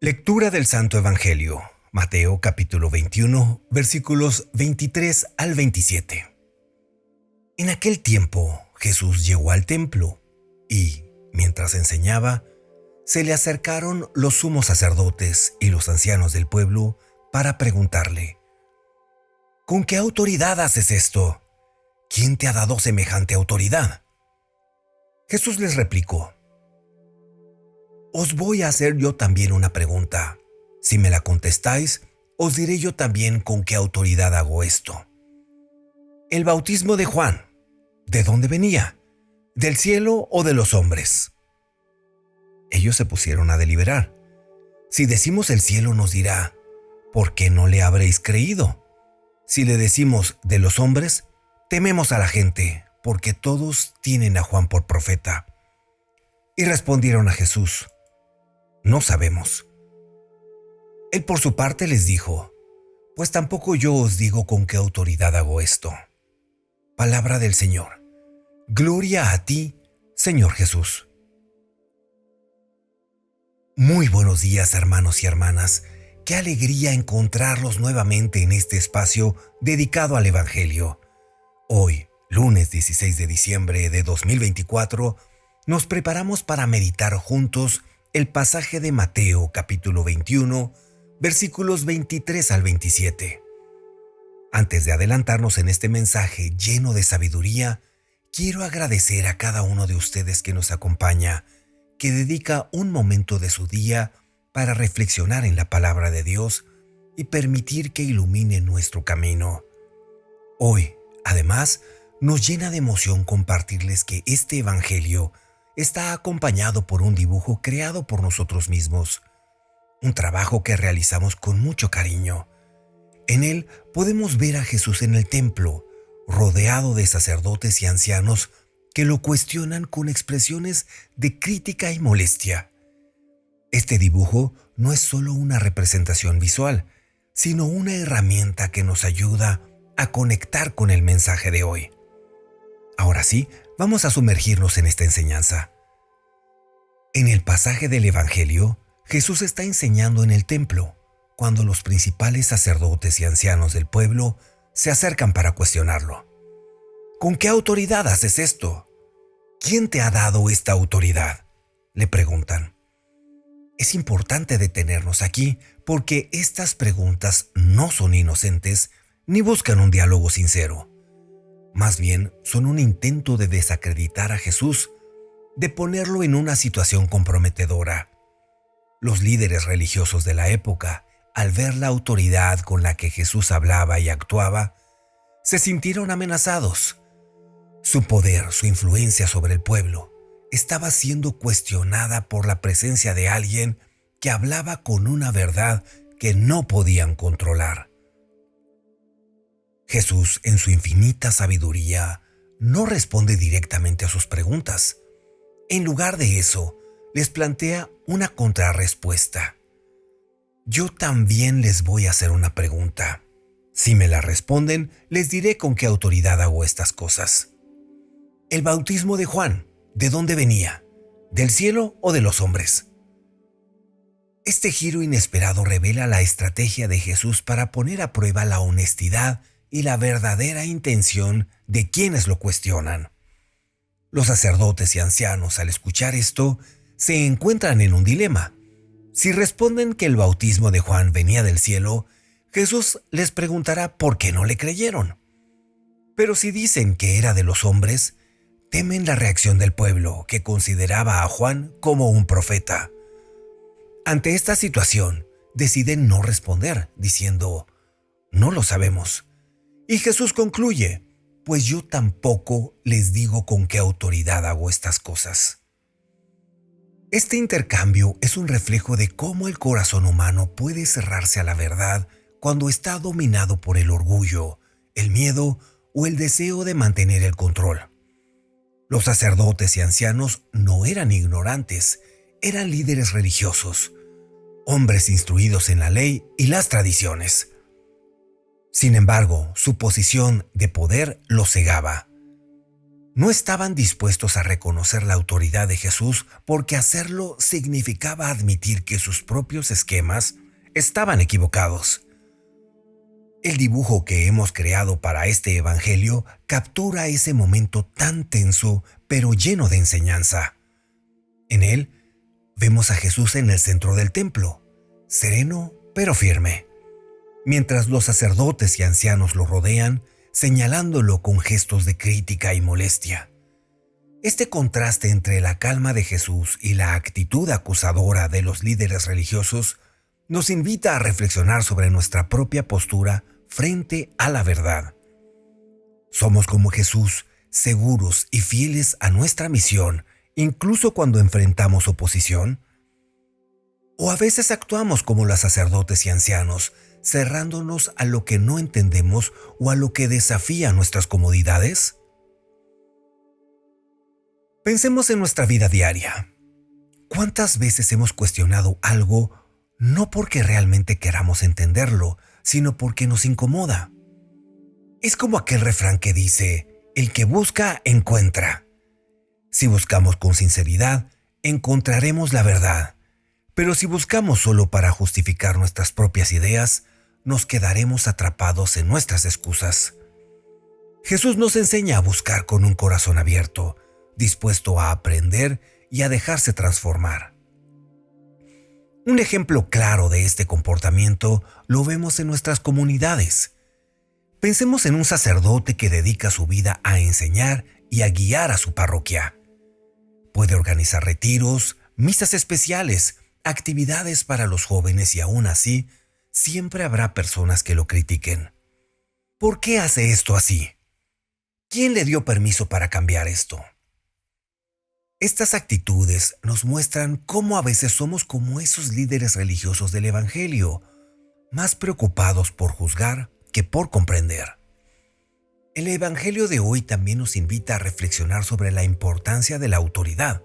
Lectura del Santo Evangelio, Mateo capítulo 21, versículos 23 al 27. En aquel tiempo Jesús llegó al templo y, mientras enseñaba, se le acercaron los sumos sacerdotes y los ancianos del pueblo para preguntarle: ¿Con qué autoridad haces esto? ¿Quién te ha dado semejante autoridad? Jesús les replicó: Os voy a hacer yo también una pregunta. Si me la contestáis, os diré yo también con qué autoridad hago esto. El bautismo de Juan, ¿de dónde venía? ¿Del cielo o de los hombres? Ellos se pusieron a deliberar. Si decimos el cielo, nos dirá: ¿por qué no le habréis creído? Si le decimos de los hombres, tememos a la gente, porque todos tienen a Juan por profeta. Y respondieron a Jesús: No sabemos. Él por su parte les dijo: Pues tampoco yo os digo con qué autoridad hago esto. Palabra del Señor. Gloria a ti, Señor Jesús. Muy buenos días, hermanos y hermanas. Qué alegría encontrarlos nuevamente en este espacio dedicado al Evangelio. Hoy, lunes 16 de diciembre de 2024, nos preparamos para meditar juntos el pasaje de Mateo capítulo 21, versículos 23 al 27. Antes de adelantarnos en este mensaje lleno de sabiduría, quiero agradecer a cada uno de ustedes que nos acompaña, que dedica un momento de su día para reflexionar en la palabra de Dios y permitir que ilumine nuestro camino. Hoy, además, nos llena de emoción compartirles que este Evangelio está acompañado por un dibujo creado por nosotros mismos, un trabajo que realizamos con mucho cariño. En él podemos ver a Jesús en el templo, rodeado de sacerdotes y ancianos que lo cuestionan con expresiones de crítica y molestia. Este dibujo no es solo una representación visual, sino una herramienta que nos ayuda a conectar con el mensaje de hoy. Ahora sí, vamos a sumergirnos en esta enseñanza. En el pasaje del Evangelio, Jesús está enseñando en el templo, cuando los principales sacerdotes y ancianos del pueblo se acercan para cuestionarlo. ¿Con qué autoridad haces esto? ¿Quién te ha dado esta autoridad?, le preguntan. Es importante detenernos aquí porque estas preguntas no son inocentes ni buscan un diálogo sincero. Más bien son un intento de desacreditar a Jesús, de ponerlo en una situación comprometedora. Los líderes religiosos de la época, al ver la autoridad con la que Jesús hablaba y actuaba, se sintieron amenazados. Su poder, su influencia sobre el pueblo, estaba siendo cuestionada por la presencia de alguien que hablaba con una verdad que no podían controlar. Jesús, en su infinita sabiduría, no responde directamente a sus preguntas. En lugar de eso, les plantea una contrarrespuesta. Yo también les voy a hacer una pregunta. Si me la responden, les diré con qué autoridad hago estas cosas. El bautismo de Juan, ¿de dónde venía? ¿Del cielo o de los hombres? Este giro inesperado revela la estrategia de Jesús para poner a prueba la honestidad y la verdadera intención de quienes lo cuestionan. Los sacerdotes y ancianos, al escuchar esto, se encuentran en un dilema. Si responden que el bautismo de Juan venía del cielo, Jesús les preguntará por qué no le creyeron. Pero si dicen que era de los hombres, temen la reacción del pueblo, que consideraba a Juan como un profeta. Ante esta situación, deciden no responder, diciendo: No lo sabemos. Y Jesús concluye: Pues yo tampoco les digo con qué autoridad hago estas cosas. Este intercambio es un reflejo de cómo el corazón humano puede cerrarse a la verdad cuando está dominado por el orgullo, el miedo o el deseo de mantener el control. Los sacerdotes y ancianos no eran ignorantes, eran líderes religiosos, hombres instruidos en la ley y las tradiciones. Sin embargo, su posición de poder los cegaba. No estaban dispuestos a reconocer la autoridad de Jesús porque hacerlo significaba admitir que sus propios esquemas estaban equivocados. El dibujo que hemos creado para este evangelio captura ese momento tan tenso pero lleno de enseñanza. En él vemos a Jesús en el centro del templo, sereno pero firme, mientras los sacerdotes y ancianos lo rodean, señalándolo con gestos de crítica y molestia. Este contraste entre la calma de Jesús y la actitud acusadora de los líderes religiosos nos invita a reflexionar sobre nuestra propia postura frente a la verdad. ¿Somos como Jesús, seguros y fieles a nuestra misión, incluso cuando enfrentamos oposición? ¿O a veces actuamos como los sacerdotes y ancianos, cerrándonos a lo que no entendemos o a lo que desafía nuestras comodidades? Pensemos en nuestra vida diaria. ¿Cuántas veces hemos cuestionado algo no porque realmente queramos entenderlo, sino porque nos incomoda? Es como aquel refrán que dice, el que busca, encuentra. Si buscamos con sinceridad, encontraremos la verdad. Pero si buscamos solo para justificar nuestras propias ideas, nos quedaremos atrapados en nuestras excusas. Jesús nos enseña a buscar con un corazón abierto, dispuesto a aprender y a dejarse transformar. Un ejemplo claro de este comportamiento lo vemos en nuestras comunidades. Pensemos en un sacerdote que dedica su vida a enseñar y a guiar a su parroquia. Puede organizar retiros, misas especiales, actividades para los jóvenes y aún así, siempre habrá personas que lo critiquen. ¿Por qué hace esto así? ¿Quién le dio permiso para cambiar esto? Estas actitudes nos muestran cómo a veces somos como esos líderes religiosos del Evangelio, más preocupados por juzgar que por comprender. El Evangelio de hoy también nos invita a reflexionar sobre la importancia de la autoridad.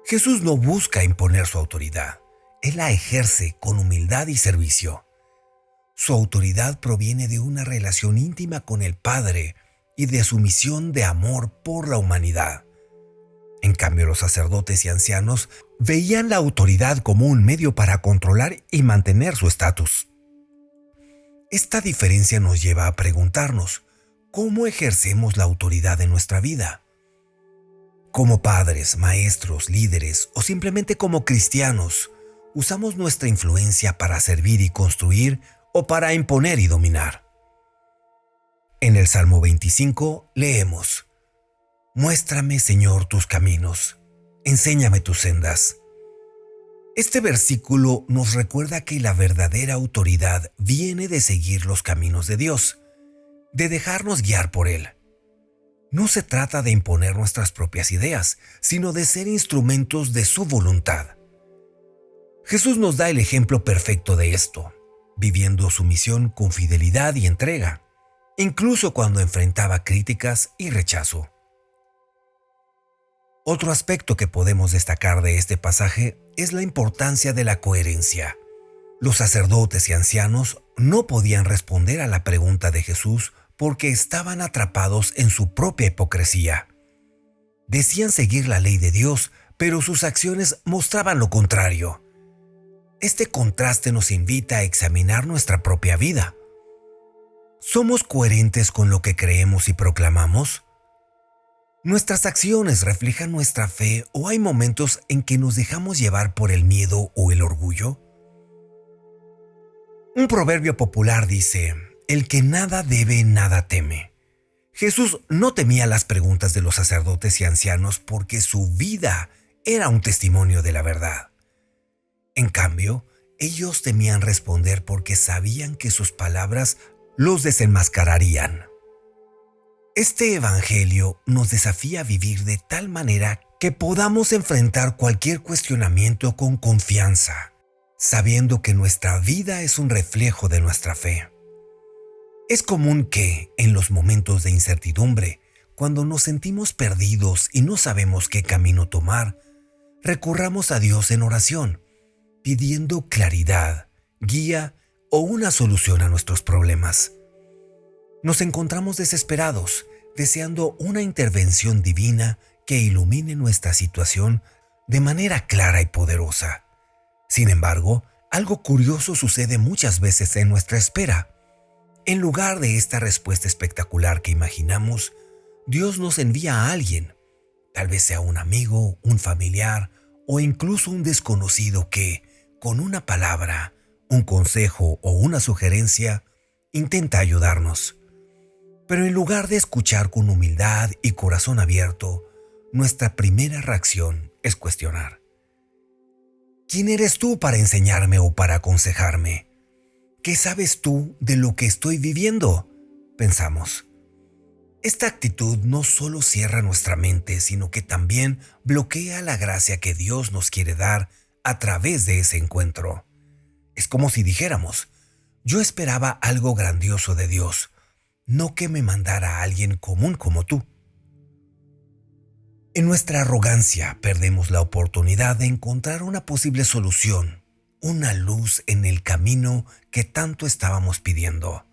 Jesús no busca imponer su autoridad, Él la ejerce con humildad y servicio. Su autoridad proviene de una relación íntima con el Padre y de su misión de amor por la humanidad. En cambio, los sacerdotes y ancianos veían la autoridad como un medio para controlar y mantener su estatus. Esta diferencia nos lleva a preguntarnos, ¿cómo ejercemos la autoridad en nuestra vida? Como padres, maestros, líderes o simplemente como cristianos, ¿usamos nuestra influencia para servir y construir o para imponer y dominar? En el Salmo 25 leemos: Muéstrame, Señor, tus caminos, enséñame tus sendas. Este versículo nos recuerda que la verdadera autoridad viene de seguir los caminos de Dios, de dejarnos guiar por Él. No se trata de imponer nuestras propias ideas, sino de ser instrumentos de su voluntad. Jesús nos da el ejemplo perfecto de esto, viviendo su misión con fidelidad y entrega, incluso cuando enfrentaba críticas y rechazo. Otro aspecto que podemos destacar de este pasaje es la importancia de la coherencia. Los sacerdotes y ancianos no podían responder a la pregunta de Jesús porque estaban atrapados en su propia hipocresía. Decían seguir la ley de Dios, pero sus acciones mostraban lo contrario. Este contraste nos invita a examinar nuestra propia vida. ¿Somos coherentes con lo que creemos y proclamamos? ¿Nuestras acciones reflejan nuestra fe o hay momentos en que nos dejamos llevar por el miedo o el orgullo? Un proverbio popular dice: el que nada debe, nada teme. Jesús no temía las preguntas de los sacerdotes y ancianos porque su vida era un testimonio de la verdad. En cambio, ellos temían responder porque sabían que sus palabras los desenmascararían. Este evangelio nos desafía a vivir de tal manera que podamos enfrentar cualquier cuestionamiento con confianza, sabiendo que nuestra vida es un reflejo de nuestra fe. Es común que, en los momentos de incertidumbre, cuando nos sentimos perdidos y no sabemos qué camino tomar, recurramos a Dios en oración, pidiendo claridad, guía o una solución a nuestros problemas. Nos encontramos desesperados, deseando una intervención divina que ilumine nuestra situación de manera clara y poderosa. Sin embargo, algo curioso sucede muchas veces en nuestra espera. En lugar de esta respuesta espectacular que imaginamos, Dios nos envía a alguien, tal vez sea un amigo, un familiar o incluso un desconocido que, con una palabra, un consejo o una sugerencia, intenta ayudarnos. Pero en lugar de escuchar con humildad y corazón abierto, nuestra primera reacción es cuestionar. ¿Quién eres tú para enseñarme o para aconsejarme? ¿Qué sabes tú de lo que estoy viviendo?, pensamos. Esta actitud no solo cierra nuestra mente, sino que también bloquea la gracia que Dios nos quiere dar a través de ese encuentro. Es como si dijéramos, yo esperaba algo grandioso de Dios, no que me mandara a alguien común como tú. En nuestra arrogancia perdemos la oportunidad de encontrar una posible solución, una luz en el camino que tanto estábamos pidiendo.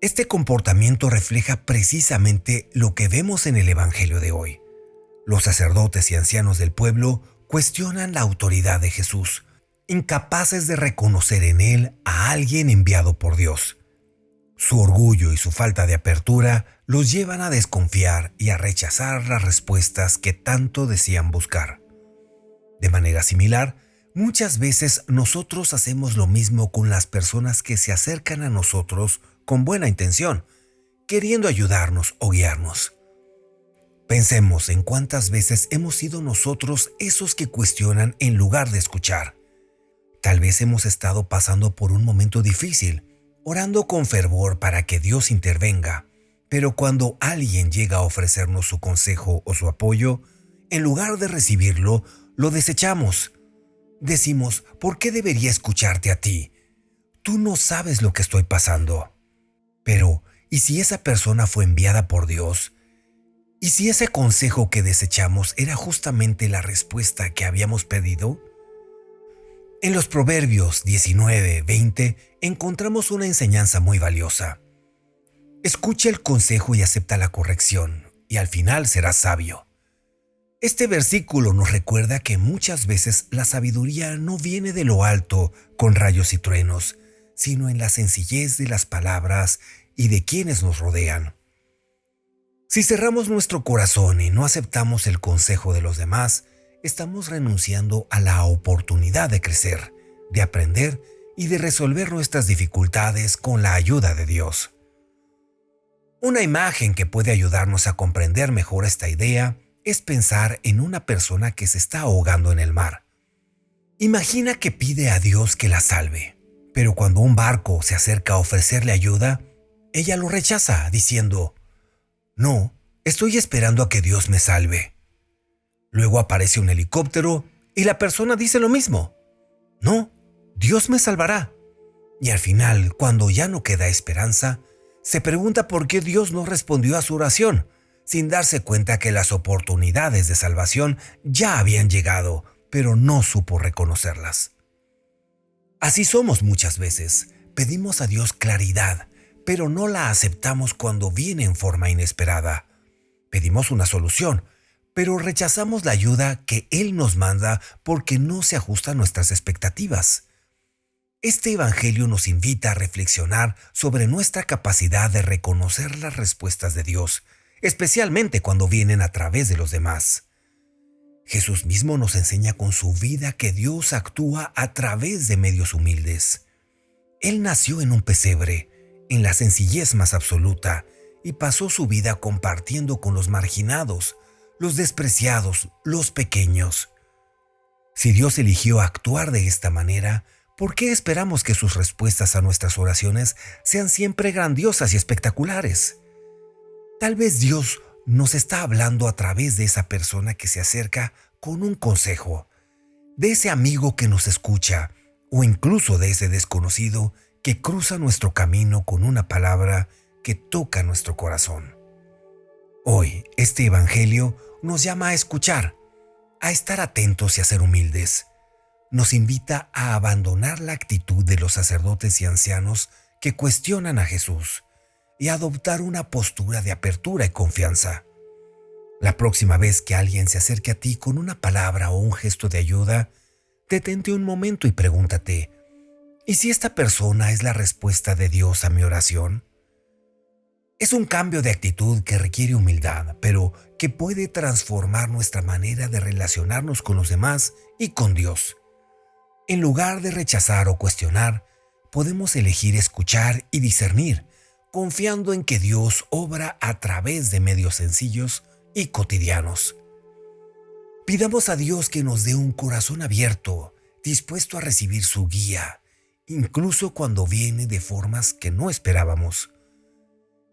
Este comportamiento refleja precisamente lo que vemos en el Evangelio de hoy. Los sacerdotes y ancianos del pueblo cuestionan la autoridad de Jesús, incapaces de reconocer en él a alguien enviado por Dios. Su orgullo y su falta de apertura los llevan a desconfiar y a rechazar las respuestas que tanto decían buscar. De manera similar, muchas veces nosotros hacemos lo mismo con las personas que se acercan a nosotros con buena intención, queriendo ayudarnos o guiarnos. Pensemos en cuántas veces hemos sido nosotros esos que cuestionan en lugar de escuchar. Tal vez hemos estado pasando por un momento difícil, orando con fervor para que Dios intervenga, pero cuando alguien llega a ofrecernos su consejo o su apoyo, en lugar de recibirlo, lo desechamos. Decimos, ¿por qué debería escucharte a ti? Tú no sabes lo que estoy pasando. Pero, ¿y si esa persona fue enviada por Dios? ¿Y si ese consejo que desechamos era justamente la respuesta que habíamos pedido? En los Proverbios 19-20 encontramos una enseñanza muy valiosa. Escucha el consejo y acepta la corrección, y al final serás sabio. Este versículo nos recuerda que muchas veces la sabiduría no viene de lo alto con rayos y truenos, sino en la sencillez de las palabras y de quienes nos rodean. Si cerramos nuestro corazón y no aceptamos el consejo de los demás, estamos renunciando a la oportunidad de crecer, de aprender y de resolver nuestras dificultades con la ayuda de Dios. Una imagen que puede ayudarnos a comprender mejor esta idea es pensar en una persona que se está ahogando en el mar. Imagina que pide a Dios que la salve, pero cuando un barco se acerca a ofrecerle ayuda, ella lo rechaza diciendo, «No, estoy esperando a que Dios me salve». Luego aparece un helicóptero y la persona dice lo mismo. No, Dios me salvará. Y al final, cuando ya no queda esperanza, se pregunta por qué Dios no respondió a su oración, sin darse cuenta que las oportunidades de salvación ya habían llegado, pero no supo reconocerlas. Así somos muchas veces. Pedimos a Dios claridad, pero no la aceptamos cuando viene en forma inesperada. Pedimos una solución, pero rechazamos la ayuda que Él nos manda porque no se ajusta a nuestras expectativas. Este evangelio nos invita a reflexionar sobre nuestra capacidad de reconocer las respuestas de Dios, especialmente cuando vienen a través de los demás. Jesús mismo nos enseña con su vida que Dios actúa a través de medios humildes. Él nació en un pesebre, en la sencillez más absoluta, y pasó su vida compartiendo con los marginados, los despreciados, los pequeños. Si Dios eligió actuar de esta manera, ¿por qué esperamos que sus respuestas a nuestras oraciones sean siempre grandiosas y espectaculares? Tal vez Dios nos está hablando a través de esa persona que se acerca con un consejo, de ese amigo que nos escucha, o incluso de ese desconocido que cruza nuestro camino con una palabra que toca nuestro corazón. Hoy, este evangelio nos llama a escuchar, a estar atentos y a ser humildes. Nos invita a abandonar la actitud de los sacerdotes y ancianos que cuestionan a Jesús y adoptar una postura de apertura y confianza. La próxima vez que alguien se acerque a ti con una palabra o un gesto de ayuda, detente un momento y pregúntate, ¿y si esta persona es la respuesta de Dios a mi oración? Es un cambio de actitud que requiere humildad, pero que puede transformar nuestra manera de relacionarnos con los demás y con Dios. En lugar de rechazar o cuestionar, podemos elegir escuchar y discernir, confiando en que Dios obra a través de medios sencillos y cotidianos. Pidamos a Dios que nos dé un corazón abierto, dispuesto a recibir su guía, incluso cuando viene de formas que no esperábamos.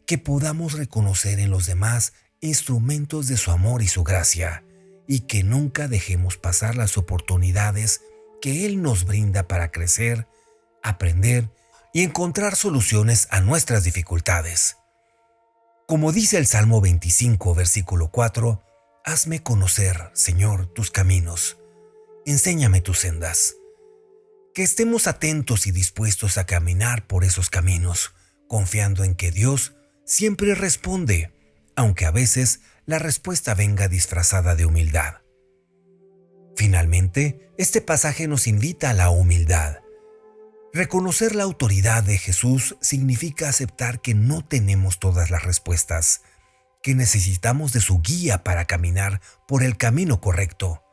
Que podamos reconocer en los demás instrumentos de su amor y su gracia, y que nunca dejemos pasar las oportunidades que Él nos brinda para crecer, aprender y encontrar soluciones a nuestras dificultades. Como dice el Salmo 25, versículo 4, hazme conocer, Señor, tus caminos, enséñame tus sendas. Que estemos atentos y dispuestos a caminar por esos caminos, confiando en que Dios siempre responde, aunque a veces la respuesta venga disfrazada de humildad. Finalmente, este pasaje nos invita a la humildad. Reconocer la autoridad de Jesús significa aceptar que no tenemos todas las respuestas, que necesitamos de su guía para caminar por el camino correcto.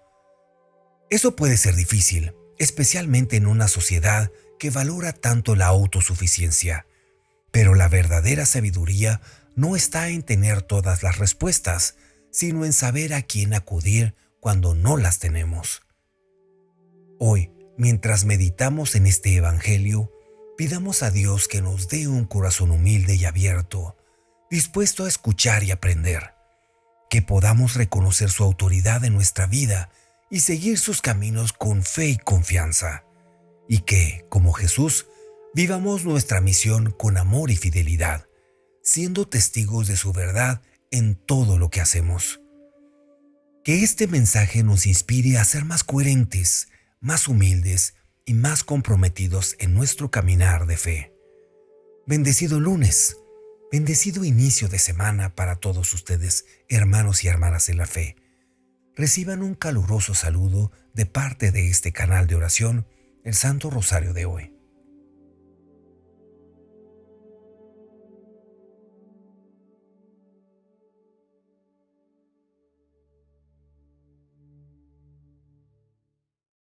Eso puede ser difícil, especialmente en una sociedad que valora tanto la autosuficiencia. Pero la verdadera sabiduría no está en tener todas las respuestas, sino en saber a quién acudir cuando no las tenemos. Hoy, mientras meditamos en este Evangelio, pidamos a Dios que nos dé un corazón humilde y abierto, dispuesto a escuchar y aprender, que podamos reconocer su autoridad en nuestra vida y seguir sus caminos con fe y confianza, y que, como Jesús, vivamos nuestra misión con amor y fidelidad, siendo testigos de su verdad en todo lo que hacemos. Que este mensaje nos inspire a ser más coherentes, más humildes y más comprometidos en nuestro caminar de fe. Bendecido lunes, bendecido inicio de semana para todos ustedes, hermanos y hermanas en la fe. Reciban un caluroso saludo de parte de este canal de oración, el Santo Rosario de hoy.